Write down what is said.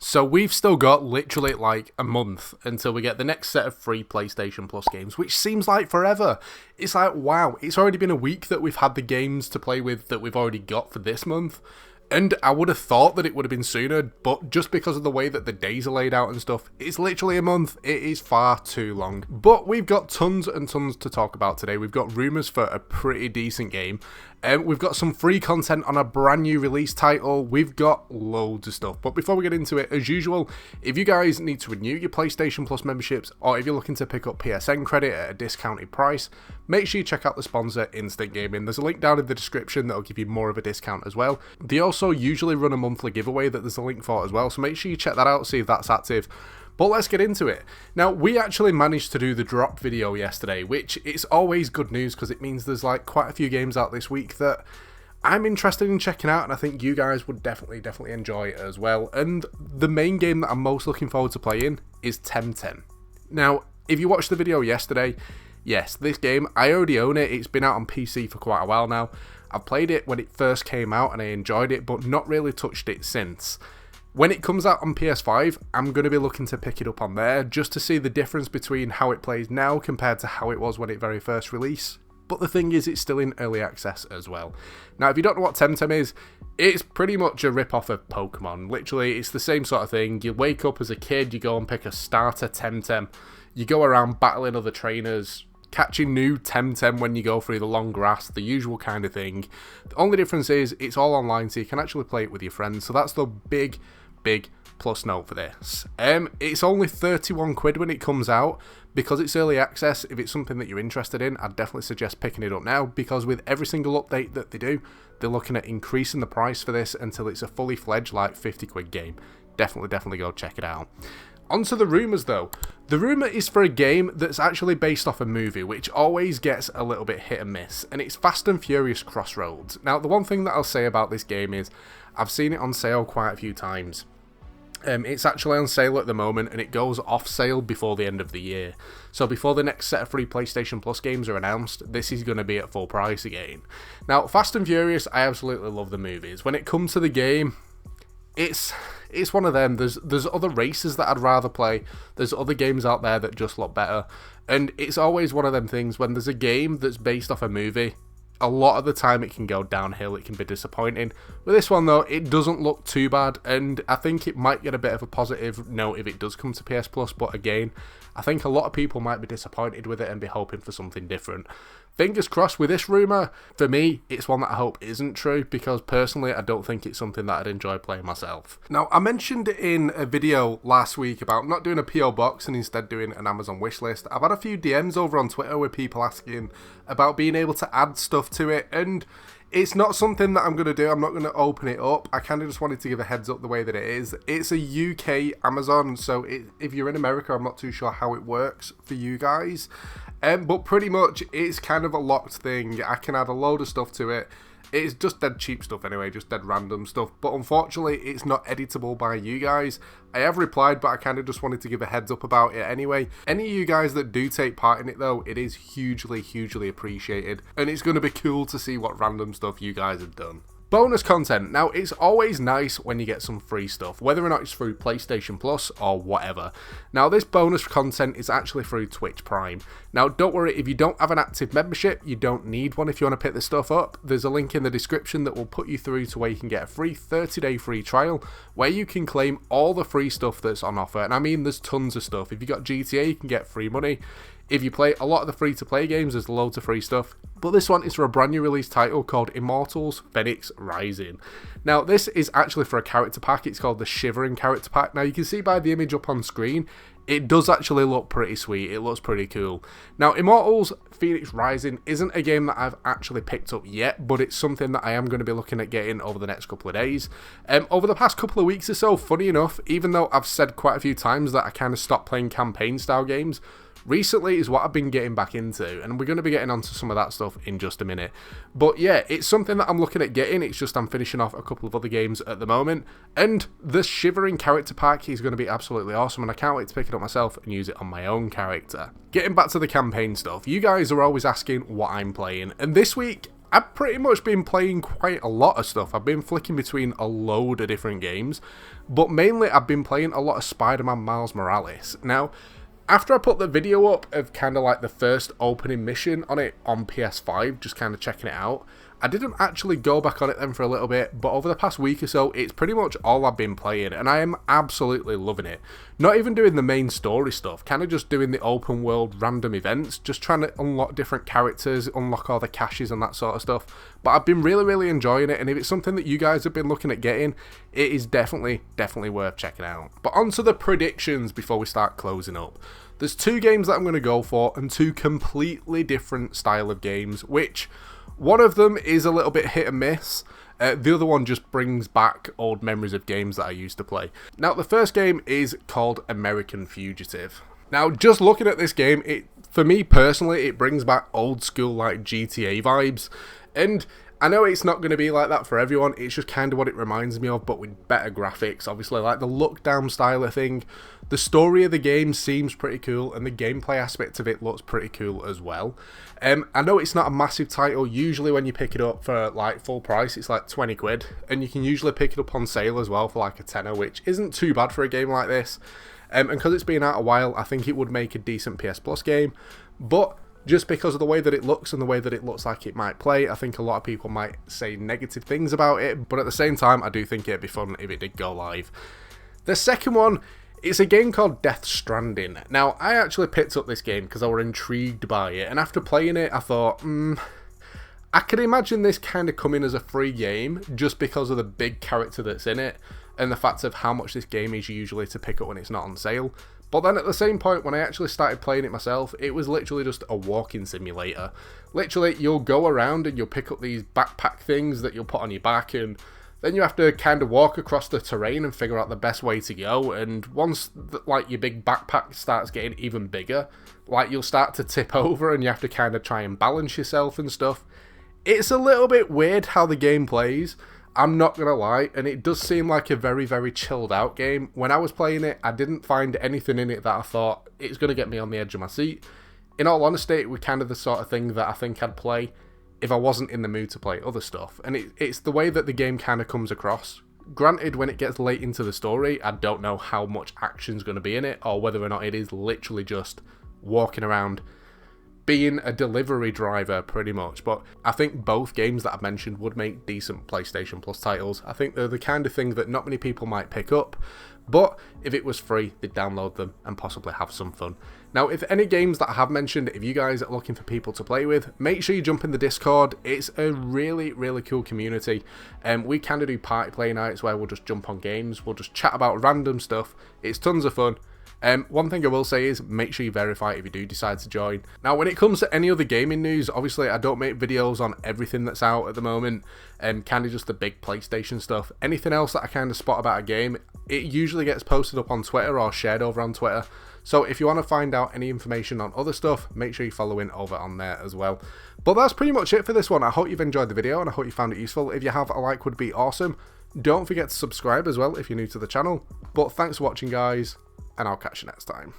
So we've still got literally like a month until we get the next set of free PlayStation Plus games, which seems like forever. It's like, wow, it's already been a week that we've had the games to play with that we've already got for this month. And I would have thought that it would have been sooner, but just because of the way that the days are laid out and stuff, it's literally a month. It is far too long. But we've got tons and tons to talk about today. We've got rumours for a pretty decent game. We've got some free content on a brand new release title. We've got loads of stuff. But before we get into it, as usual, if you guys need to renew your PlayStation Plus memberships, or if you're looking to pick up PSN credit at a discounted price, make sure you check out the sponsor, Instant Gaming. There's a link down in the description that'll give you more of a discount as well. They also usually run a monthly giveaway that there's a link for as well, so make sure you check that out, see if that's active. But let's get into it. Now, we actually managed to do the drop video yesterday, which it's always good news because it means there's like quite a few games out this week that I'm interested in checking out, and I think you guys would definitely enjoy it as well. And the main game that I'm most looking forward to playing is Temtem. Now, if you watched the video yesterday, yes, this game, I already own it. It's been out on PC for quite a while now. I've played it when it first came out and I enjoyed it, but not really touched it since. When it comes out on PS5, I'm going to be looking to pick it up on there just to see the difference between how it plays now compared to how it was when it very first released. But the thing is, it's still in early access as well. Now, if you don't know what Temtem is, it's pretty much a rip-off of Pokemon. Literally, it's the same sort of thing. You wake up as a kid, you go and pick a starter Temtem, you go around battling other trainers, catching new Temtem when you go through the long grass, the usual kind of thing. The only difference is it's all online, so you can actually play it with your friends. So that's the big plus note for this. It's only 31 quid when it comes out. Because it's early access, if it's something that you're interested in, I'd definitely suggest picking it up now, because with every single update that they do, they're looking at increasing the price for this until it's a fully fledged like 50 quid game. Definitely go check it out. On to the rumours though. The rumour is for a game that's actually based off a movie, which always gets a little bit hit and miss, and it's Fast and Furious Crossroads. Now, the one thing that I'll say about this game is, I've seen it on sale quite a few times. It's actually on sale at the moment, and it goes off sale before the end of the year. So before the next set of free PlayStation Plus games are announced, this is going to be at full price again. Now, Fast and Furious, I absolutely love the movies. When it comes to the game, it's one of them. There's other races that I'd rather play. There's other games out there that just look better. And it's always one of them things when there's a game that's based off a movie, a lot of the time it can go downhill, it can be disappointing. With this one though, it doesn't look too bad, and I think it might get a bit of a positive note if it does come to PS Plus, but again, I think a lot of people might be disappointed with it and be hoping for something different. Fingers crossed with this rumour. For me, it's one that I hope isn't true, because personally I don't think it's something that I'd enjoy playing myself. Now, I mentioned in a video last week about not doing a PO box and instead doing an Amazon wishlist. I've had a few DMs over on Twitter with people asking about being able to add stuff to it, and it's not something that I'm going to do. I'm not going to open it up. I kind of just wanted to give a heads up the way that it is. It's a UK Amazon, so if you're in America, I'm not too sure how it works for you guys. But pretty much, it's kind of a locked thing. I can add a load of stuff to it. It's just dead cheap stuff anyway, just dead random stuff. But unfortunately, it's not editable by you guys. I have replied, but I kind of just wanted to give a heads up about it anyway. Any of you guys that do take part in it though, it is hugely appreciated. And it's going to be cool to see what random stuff you guys have done. Bonus content. Now, it's always nice when you get some free stuff, whether or not it's through PlayStation Plus or whatever. Now, this bonus content is actually through Twitch Prime. Now, don't worry, if you don't have an active membership, you don't need one if you want to pick this stuff up. There's a link in the description that will put you through to where you can get a free 30-day free trial, where you can claim all the free stuff that's on offer. And I mean, there's tons of stuff. If you got GTA, you can get free money. If you play a lot of the free-to-play games, there's loads of free stuff. But this one is for a brand new release title called Immortals Phoenix Rising. Now, this is actually for a character pack. It's called the Shivering Character Pack. Now, you can see by the image up on screen, it does actually look pretty sweet. It looks pretty cool. Now, Immortals Phoenix Rising isn't a game that I've actually picked up yet, but it's something that I am going to be looking at getting over the next couple of days. Over the past couple of weeks or so, funny enough, even though I've said quite a few times that I kind of stopped playing campaign-style games, recently is what I've been getting back into, and we're going to be getting onto some of that stuff in just a minute. But yeah, it's something that I'm looking at getting. It's just I'm finishing off a couple of other games at the moment, and the Shivering Character Pack is going to be absolutely awesome, and I can't wait to pick it up myself and use it on my own character. Getting back to the campaign stuff, you guys are always asking what I'm playing, and this week I've pretty much been playing quite a lot of stuff. I've been flicking between a load of different games, but mainly I've been playing a lot of Spider-Man Miles Morales. Now, after I put the video up of kind of like the first opening mission on it on PS5, just kind of checking it out, I didn't actually go back on it then for a little bit, but over the past week or so, it's pretty much all I've been playing, and I am absolutely loving it. Not even doing the main story stuff, kind of just doing the open world random events, just trying to unlock different characters, unlock all the caches and that sort of stuff. But I've been really enjoying it, and if it's something that you guys have been looking at getting, it is definitely worth checking out. But on to the predictions before we start closing up. There's two games that I'm going to go for, and two completely different style of games, which one of them is a little bit hit and miss. The other one just brings back old memories of games that I used to play. Now, the first game is called American Fugitive. Now, just looking at this game, for me personally, it brings back old school like GTA vibes. And I know it's not going to be like that for everyone, it's just kind of what it reminds me of, but with better graphics, obviously, like the look-down style of thing. The story of the game seems pretty cool, and the gameplay aspect of it looks pretty cool as well. I know it's not a massive title. Usually when you pick it up for like full price, it's like 20 quid, and you can usually pick it up on sale as well for like a tenner, which isn't too bad for a game like this. And because it's been out a while, I think it would make a decent PS Plus game, but just because of the way that it looks and the way that it looks like it might play, I think a lot of people might say negative things about it, but at the same time, I do think it'd be fun if it did go live. The second one, it's a game called Death Stranding. Now, I actually picked up this game because I was intrigued by it, and after playing it, I thought, I could imagine this kind of coming as a free game just because of the big character that's in it, and the fact of how much this game is usually to pick up when it's not on sale. But then at the same point, when I actually started playing it myself, it was literally just a walking simulator. Literally, you'll go around and you'll pick up these backpack things that you'll put on your back, and then you have to kind of walk across the terrain and figure out the best way to go. And once like your big backpack starts getting even bigger, like you'll start to tip over and you have to kind of try and balance yourself and stuff. It's a little bit weird how the game plays, I'm not going to lie, and it does seem like a very chilled out game. When I was playing it, I didn't find anything in it that I thought it's going to get me on the edge of my seat. In all honesty, it was kind of the sort of thing that I think I'd play if I wasn't in the mood to play other stuff. And it's the way that the game kind of comes across. Granted, when it gets late into the story, I don't know how much action's going to be in it, or whether or not it is literally just walking around being a delivery driver pretty much. But I think both games that I've mentioned would make decent PlayStation Plus titles. I think they're the kind of thing that not many people might pick up, but if it was free, they'd download them and possibly have some fun. Now, if any games that I have mentioned, if you guys are looking for people to play with, make sure you jump in the Discord. It's a really cool community, and we kind of do party play nights where we'll just jump on games, we'll just chat about random stuff. It's tons of fun. One thing I will say is make sure you verify if you do decide to join. Now, when it comes to any other gaming news, obviously I don't make videos on everything that's out at the moment, kind of just the big PlayStation stuff. Anything else that I kind of spot about a game, it usually gets posted up on Twitter or shared over on Twitter. So if you want to find out any information on other stuff, make sure you follow in over on there as well. But that's pretty much it for this one. I hope you've enjoyed the video and I hope you found it useful. If you have, a like would be awesome. Don't forget to subscribe as well if you're new to the channel. But thanks for watching, guys, and I'll catch you next time.